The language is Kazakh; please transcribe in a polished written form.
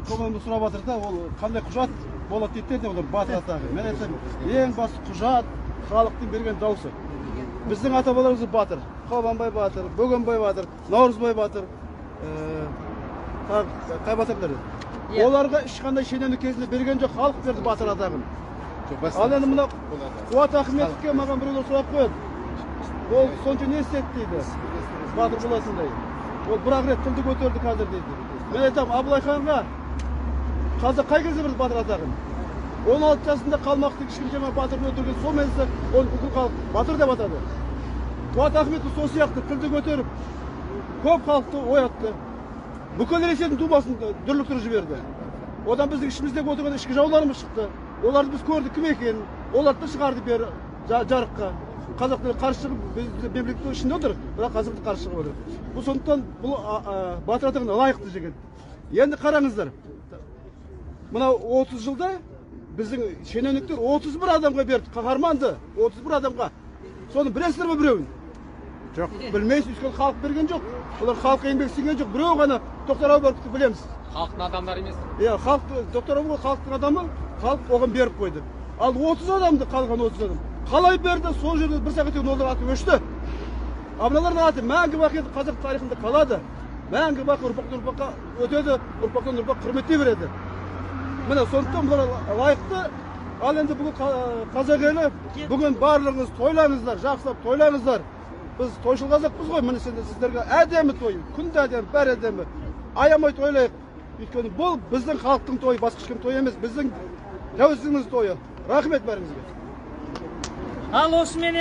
көңілімді сұрап жатыр да, ол қандай құжат болады дейді де, олар батыр атағы. Мен айтсам, ең басты құжат халықтың берген дауысы. Біздің ата-бабаларымыз батыр. Қабанбай батыр, Бөгенбай батыр, Наурызбай батыр, қай батырлар еді? Оларға ешқандай шенеунік кезінде берген жоқ, халық берді батыр атағын. Ал енді мына Қуат Ахметовке маған біреулер сұрап қояды. Ол сонша не істеді дейді, батыр боласындай. Ол бір-ақ рет тілді көтерді қазір дейді. Мен айтам, Абылай ханға қазір қай кезде берді батыр атағын? 16 жасында қалмақты кішкентай батырын өлтірген, сол менсі ол бүкіл халық батыр деп атады. Қуат Ахметов сол сияқты тілді көтеріп, көп халықты оятты. Бүкіл Ресейдің думасын дүрліктіріп жіберді. Одан біздің ішіміздегі отырған ішкі жауларымыз шықты. Оларды біз көрдік кім екенін, оларды шығарды бері жарыққа. Қазақтар қарсы шығып, біз мемлекеттің ішінде отыр, бірақ қазақты қарсы шығып отыр. Бұл сондықтан бұл батыр атағына лайықты жігіт. Енді қараңыздар. Мына 30 жылда біздің шенеуніктер 31 адамға берді, қаһарманды 31 адамға. Соны білесіздер ме біреуін? Жоқ, білмейсіз, өйткені халық берген жоқ. Олар халық еңбек сіңген жоқ. Біреу ғана Тоқтар Әубәкіровті білеміз. Халықтың адамдары емес. Иә, Тоқтар Әубәкіров халықтың адамы, халық оған беріп қойды. Ал 30 адамды қалған 30 адам. Қалай берді? Сол жерде бір сағат өткен олар аты өшті. Абналардың аты мәңгі бақи қазақ тарихында қалады. Мәңгі бақи ұрпақтан ұрпаққа өтеді, ұрпақтан ұрпақ құрметтей береді. Міне сондықтан бұлар лайықты. Ал енді бүгін қазақ елі, бүгін барлығыңыз тойлаңыздар, жақсылап тойлаңыздар. Біз тойшыл қазақпыз ғой, міне сіздерге әдемі той, күнде әдемі, бәрі әдемі. Аямай тойлайық. Өйткені бұл біздің халықтың тойы, басқа ешкім той емес, біздің тәуелсіздігіміз тойы. Рахмет бәріңізге. Ал осымен